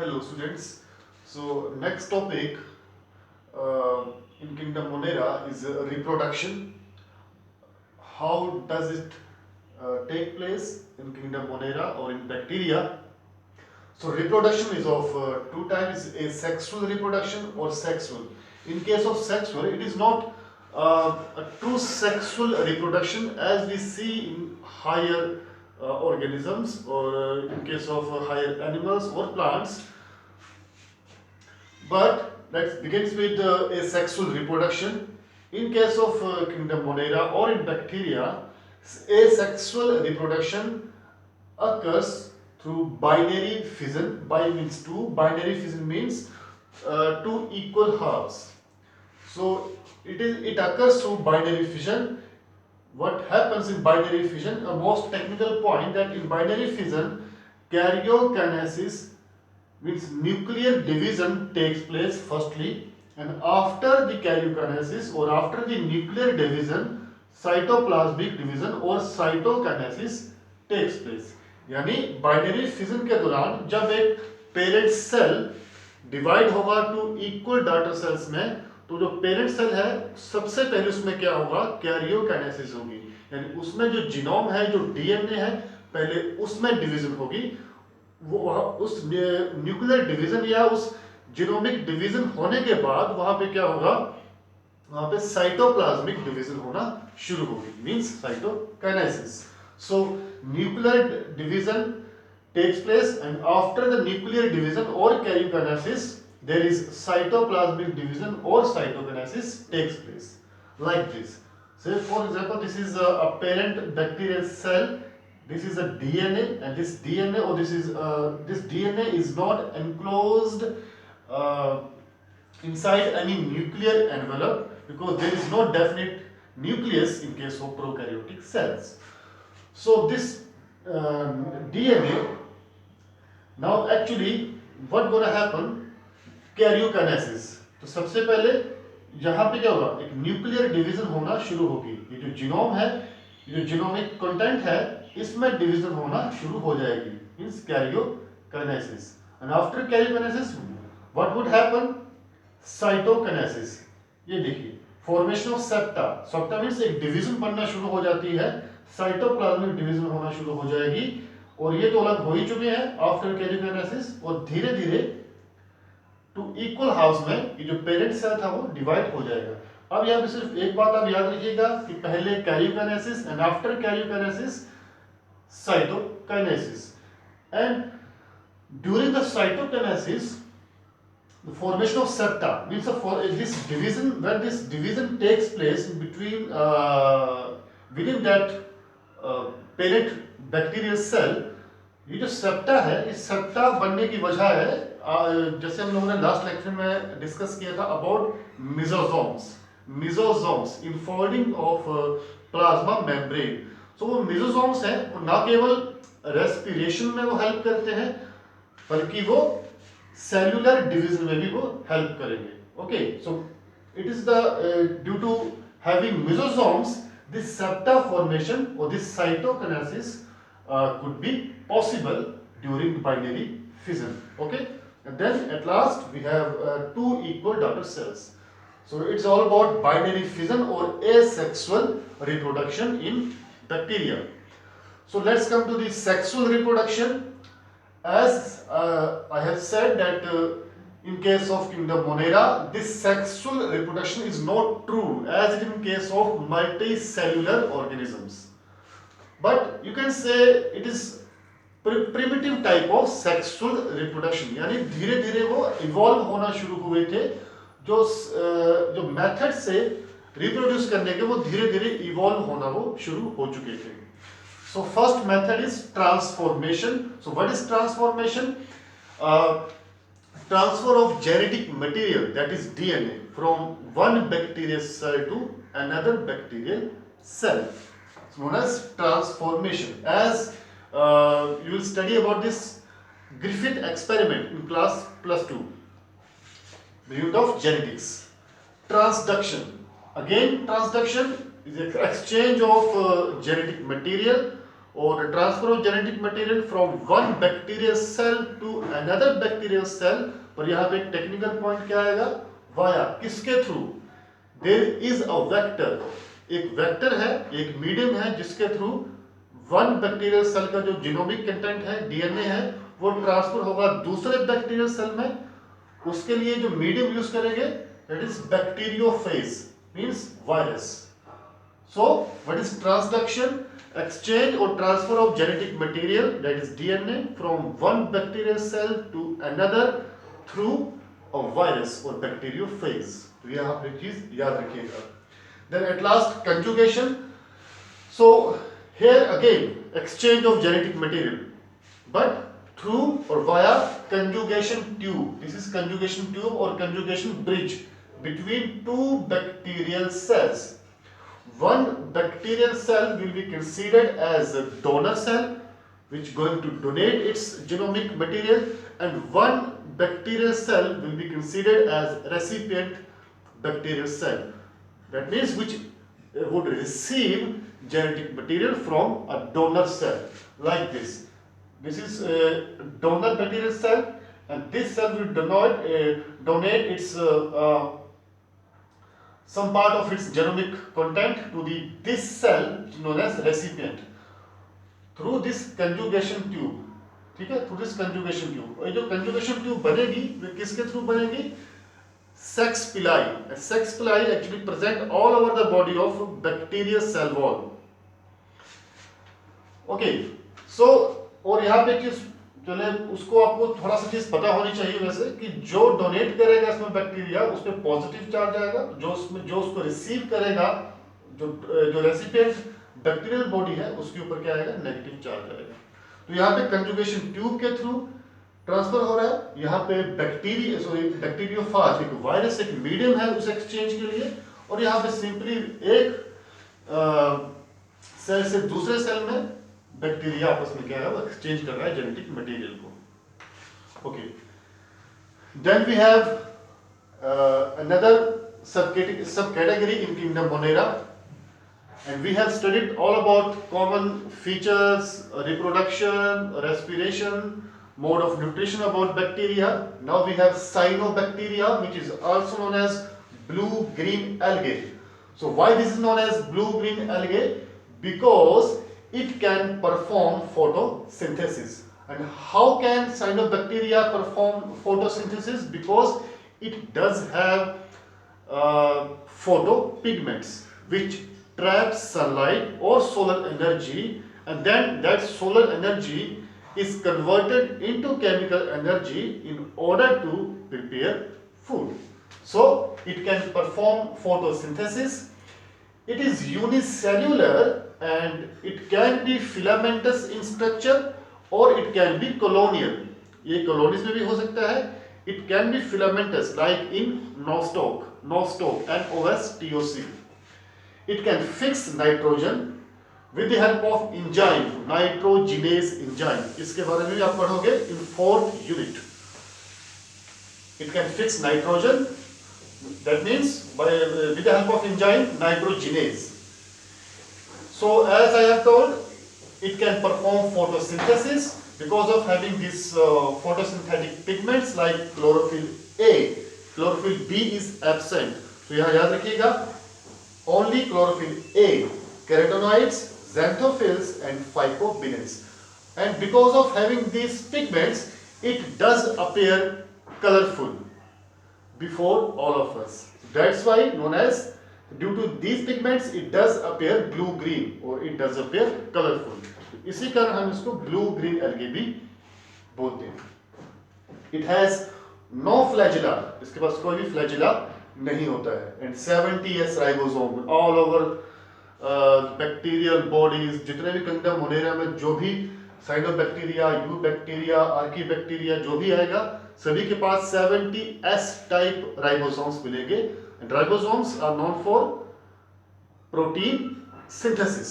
Hello students. So next topic uh, in Kingdom Monera is reproduction. How does it take place in Kingdom Monera or in bacteria? So reproduction is of two types: asexual reproduction or sexual. In case of sexual, it is not a true sexual reproduction as we see in higher organisms or in case of higher animals or plants. But let's begin with asexual reproduction. In case of Kingdom Monera or in bacteria, asexual reproduction occurs through binary fission. Bi means two. Binary fission means two equal halves. So it occurs through binary fission. What happens in binary fission? A most technical point that in binary fission, karyokinesis means nuclear division takes place firstly, and after the karyokinesis or after the nuclear division cytoplasmic division or cytokinesis takes place. यानी binary fission के दौरान जब एक parent cell divide होगा two equal daughter cells में, तो जो parent cell है सबसे पहले उसमें क्या होगा, कैरियोकाइनेसिस होगी। यानी उसमें जो जीनोम है, जो डीएनए है, पहले उसमें डिवीजन होगी। वो उस न्यूक्लियर डिवीजन या उस जीनोमिक डिवीजन होने के बाद वहां पे क्या होगा, वहां पे साइटोप्लाज्मिक डिवीजन होना शुरू होगी, means cytokinesis. So nuclear division takes place, and after the nuclear division or karyokinesis there is cytoplasmic division or cytokinesis takes place like this. Say for example, this is a parent bacterial cell. This is a DNA, and this DNA or this DNA is not enclosed uh, inside any nuclear envelope because there is no definite nucleus in case of prokaryotic cells. So this DNA, now actually what gonna happen, karyokinesis। तो सबसे पहले यहाँ पे क्या होगा, एक nuclear division होना शुरू होगी। ये जो जीनोम है, ये जो जीनोमिक कंटेंट है, इसमें डिवीजन होना शुरू हो जाएगी, means karyokinesis। And after karyokinesis what would happen, cytokinesis. ये देखिए formation of septa. Septa means एक डिवीजन बनना शुरू हो जाती है, साइटोप्लाज्मिक डिवीजन होना शुरू हो जाएगी, और ये तो अलग हो ही चुके हैं आफ्टर karyokinesis। और धीरे धीरे टू इक्वल हाउस में ये जो पेरेंट सेल था वो डिवाइड हो जाएगा। अब यहाँ पे सिर्फ एक बात आप याद रखिएगा कि पहले karyokinesis and after karyokinesis cytokinesis, and during the cytokinesis the formation of septa means this division, when this division takes place between within that parent bacterial cell, ये जो सेप्टा है, इस सेप्टा बनने की वजह है जैसे हम लोगों ने लास्ट लेक्चर में डिस्कस किया था about mesosomes infolding of plasma membrane. So वो मिजोसोम्स हैं, वो ना केवल रेस्पिरेशन में वो हेल्प करते हैं बल्कि वो सेल्युलर डिवीजन में भी वो हेल्प करेंगे। Okay, so it is the due to having mesosomes this septa formation और this cytokinesis could be possible during binary fission. Okay, and then at last we have two equal daughter cells. So it's all about binary fission or asexual reproduction in bacteria. So let's come to the sexual reproduction. As I have said that in case of Kingdom Monera, this sexual reproduction is not true as in case of multicellular organisms. But you can say it is primitive type of sexual reproduction, यानी धीरे धीरे वो evolve होना शुरू हुए थे। जो method से रिप्रोड्यूस करने के वो धीरे धीरे इवॉल्व होना वो शुरू हो चुके थे। So first method is transformation. So what is transformation? Transfer of genetic material that is DNA from one bacterial cell to another bacterial cell, known as transformation. As you will study about this Griffith experiment in class +2, the unit of genetics. Transduction, again transduction is an exchange of genetic material और transfer of genetic material from one bacterial cell to another bacterial cell, पर यहाँ पे एक technical point क्या आएगा, via, किसके through, there is a vector, एक vector है, एक मीडियम है जिसके थ्रू वन बैक्टीरियल सेल का जो जीनोमिक कंटेंट है, डीएनए है, वो ट्रांसफर होगा दूसरे बैक्टीरियल सेल में। उसके लिए जो मीडियम यूज करेंगे that is bacteriophage, means virus. So what is transduction, exchange or transfer of genetic material, that is DNA, from one bacterial cell to another through a virus or bacteriophage। तो यह आप एक चीज याद रखिएगा। Then at last conjugation। So here again exchange of genetic material, but through or via conjugation tube. This is conjugation tube or conjugation bridge between two bacterial cells. One bacterial cell will be considered as a donor cell which is going to donate its genomic material, and one bacterial cell will be considered as recipient bacterial cell, that means which would receive genetic material from a donor cell, like this. This is a donor bacterial cell, and this cell will donate its some part of its genomic content to this cell which is known as recipient through this conjugation tube। ठीक है, through this conjugation tube। और ये जो conjugation tube बनेगी वो किसके through बनेगी, sex pili। sex pili actually present all over the body of bacterial cell wall। okay, so और यहाँ पे किस चले उसको आपको थोड़ा सा चीज पता होनी चाहिए वैसे कि जो डोनेट करेगा इसमें बैक्टीरिया उस पर पॉजिटिव चार्ज आएगा, जो उसको रिसीव करेगा, जो रेसिपिएंट बैक्टीरियल बॉडी है उसके ऊपर क्या आएगा, नेगेटिव चार्ज आएगा। तो यहाँ पे कंजुगेशन ट्यूब के थ्रू ट्रांसफर हो रहा है। यहाँ पे बैक्टीरियोफाज एक वायरस एक मीडियम है उस एक्सचेंज के लिए, और यहाँ पे सिंपली एक सेल से दूसरे सेल में बैक्टीरिया आपस में क्या है वो एक्सचेंज कर रहा है जेनेटिक मटेरियल को। Okay, then we have another subcategory in kingdom Monera, and we have studied all about common features, reproduction, respiration, mode of nutrition about bacteria. Now we have cyanobacteria, which is also known as blue-green algae. So why this is known as blue-green algae? Because it can perform photosynthesis. And how can cyanobacteria perform photosynthesis? Because it does have photopigments which trap sunlight or solar energy, and then that solar energy is converted into chemical energy in order to prepare food. So it can perform photosynthesis. It is unicellular and it can be filamentous in structure or it can be colonial. ये colonies में भी हो सकता है। It can be filamentous like in nostoc, NOSTOC. It can fix nitrogen with the help of enzyme, nitrogenase enzyme. इसके बारे में भी आप पढ़ोगे in 4th unit. It can fix nitrogen, that means with the help of enzyme nitrogenase. So as I have told, it can perform photosynthesis because of having these photosynthetic pigments like chlorophyll A. Chlorophyll B is absent. तो यहाँ याद रखिएगा only chlorophyll A, carotenoids, xanthophylls and phycobinins. And because of having these pigments, it does appear colorful before all of us. That's why known as, due to these pigments, it does appear blue-green or it does appear colorful. इसी कारण हम इसको blue-green algae भी बोलते हैं। It has no flagella, इसके पास कोई भी flagella नहीं होता है, and 70s ribosome all over bacterial bodies, जितने भी किंगडम मोनेरा में जो भी साइनोबैक्टीरिया, यूबैक्टीरिया, आर्कीबैक्टीरिया जो भी आएगा, सभी के पास 70s टाइप राइबोसोम्स मिलेंगे। And ribosomes are known for protein synthesis.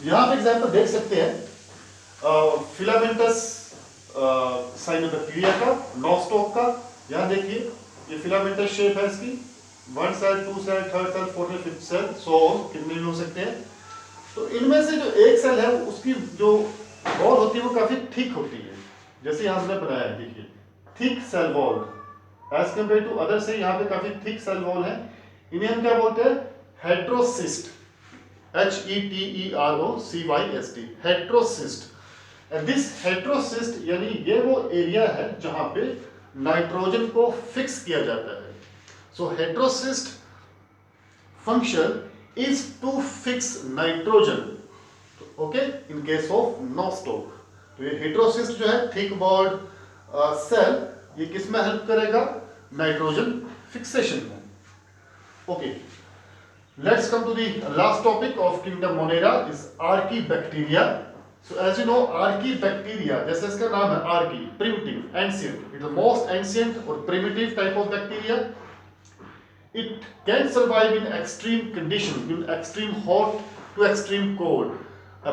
यहाँ पे एग्जाम्पल देख सकते हैं फिलामेंटस साइनोबैक्टीरिया का, नोस्टोक का। यहाँ देखिए ये फिलामेंटस शेप है इसकी, 1 cell, 2 cell, 3rd cell, 4th, 5th cell, so कितने भी हो सकते हैं। तो इनमें से जो एक सेल है उसकी जो वॉल होती है वो काफी थिक होती है, जैसे यहाँ हमने बनाया है, देखिए thick cell wall as compare to other से यहाँ पे काफी थिक सेल वॉल है। इन्हें हम क्या बोलते हैं? Heterocyst, HETEROCYST, heterocyst. This heterocyst यानी ये वो एरिया है जहां पे नाइट्रोजन को फिक्स किया जाता है। So heterocyst function is to fix nitrogen, okay, in case of Nostoc. तो ये हेट्रोसिस्ट जो है थिक वॉल्ड सेल, ये किस में हेल्प करेगा? नाइट्रोजन फिक्सेशन में। Okay, let's come to the last topic of kingdom Monera is Archaebacteria. So as you know, Archaebacteria, जैसे इसका नाम है Archae, primitive, ancient. It's the most ancient or primitive type of bacteria. It can survive in extreme conditions, in extreme hot to extreme cold,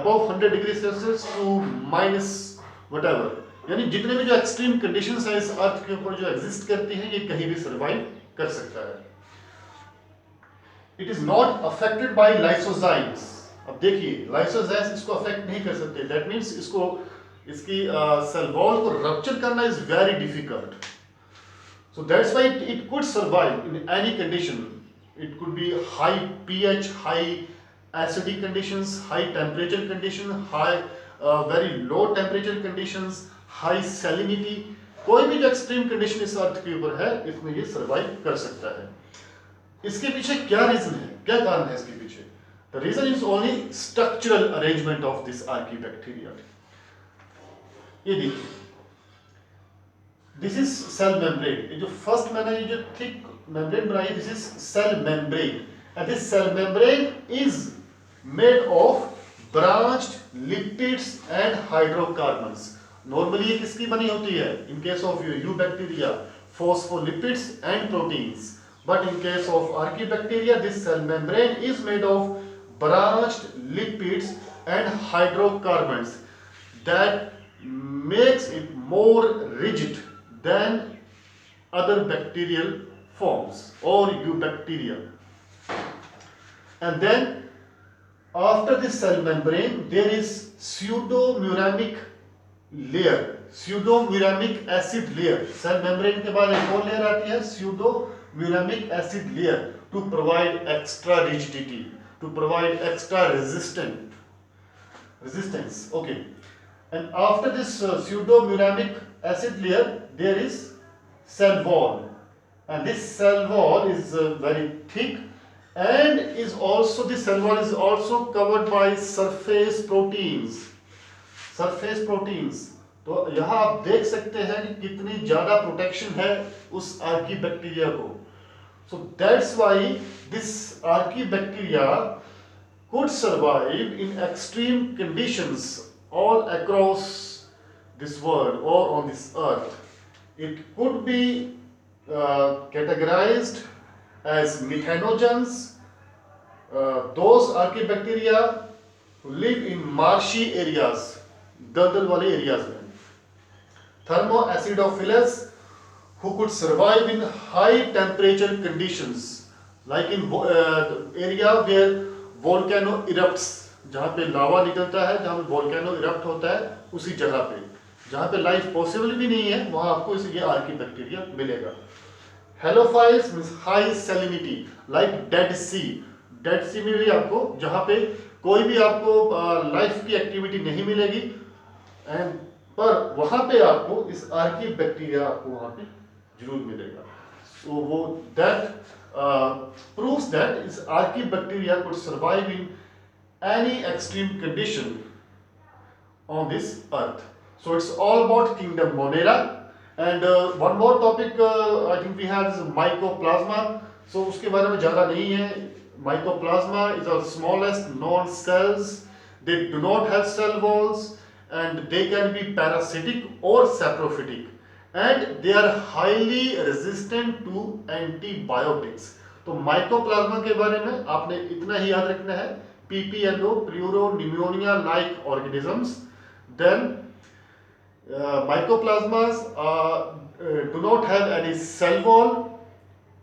above 100 degrees Celsius to minus whatever. यानी जितने भी जो extreme conditions है इस अर्थ के ऊपर जो exist करती हैं, ये कहीं भी survive कर सकता है। It is not affected by lysozymes. अब देखिए lysozymes इसको अफेक्ट नहीं कर सकते, that means इसको इसकी सेल वॉल को रप्चर करना is very difficult. So that's why it could survive in any condition. It could be high pH, high acidic conditions, high temperature condition, high very low temperature conditions, high salinity. कोई भी जो extreme condition इस अर्थ के ऊपर है इसमें ये survive कर सकता है। इसके पीछे क्या रीजन है, क्या कारण है इसके पीछे? The reason is only structural arrangement of this archaebacteria. ये देखिए, दिस इज सेल मेम्ब्रेन। ये जो फर्स्ट मैंने ये जो थिक मेम्ब्रेन बनाई, this is cell membrane, and this cell membrane is made of branched lipids and hydrocarbons. Normally ये किसकी बनी होती है? In case of eubacteria, phospholipids and proteins. But in case of Archaebacteria, this cell membrane is made of branched lipids and hydrocarbons that makes it more rigid than other bacterial forms or eubacteria. And then after this cell membrane, there is pseudomuramic layer, pseudomuramic acid layer. Cell membrane के बाद एक और layer आती है pseudomuramic acid layer to provide extra rigidity, to provide extra resistance. Okay, and after this pseudomuramic acid layer, there is cell wall, and this cell wall is very thick, and is also this cell wall is also covered by surface proteins. Surface proteins. तो यहाँ आप देख सकते हैं कि कितनी ज्यादा protection है उस आर्कीबैक्टीरिया को। So that's why this archaebacteria could survive in extreme conditions all across this world or on this earth. It could be categorized as methanogens, those archaebacteria who live in marshy areas, दलदल वाले areas में, thermoacidophilus who could survive in high temperature conditions, like in area where volcano erupts, जहाँ पे लावा निकलता है, जहाँ पे volcano erupt होता है, उसी जगह पे जहाँ पे लाइफ पॉसिबल भी नहीं है वहाँ आपको ये आर्कीबैक्टीरिया मिलेगा। Halophiles means high salinity, like Dead Sea. Dead Sea में भी आपको जहाँ पे कोई भी आपको लाइफ की एक्टिविटी नहीं मिलेगी, एंड पर वहां पे आपको इस आर्कीबैक्टीरिया आपको वहां पे जरूर मिलेगा। सो वो दैट प्रूव्स दैट इस archaebacteria could survive in any extreme condition on this earth. So it's all about kingdom Monera, and one more topic I think we have is mycoplasma. So उसके बारे में ज्यादा नहीं है। Mycoplasma is our smallest non cells, they do not have cell walls, and they can be parasitic or saprophytic, and they are highly resistant to antibiotics. तो mycoplasma के बारे में आपने इतना ही याद रखना है, PPLO, pleuropneumonia like organisms. Then mycoplasmas do not have any cell wall.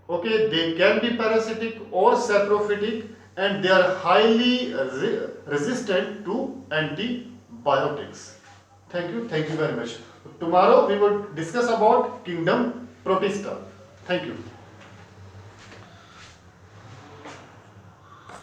Okay, they can be parasitic or saprophytic, and they are highly resistant to antibiotics. Thank you very much. Tomorrow we will discuss about kingdom Protista. Thank you.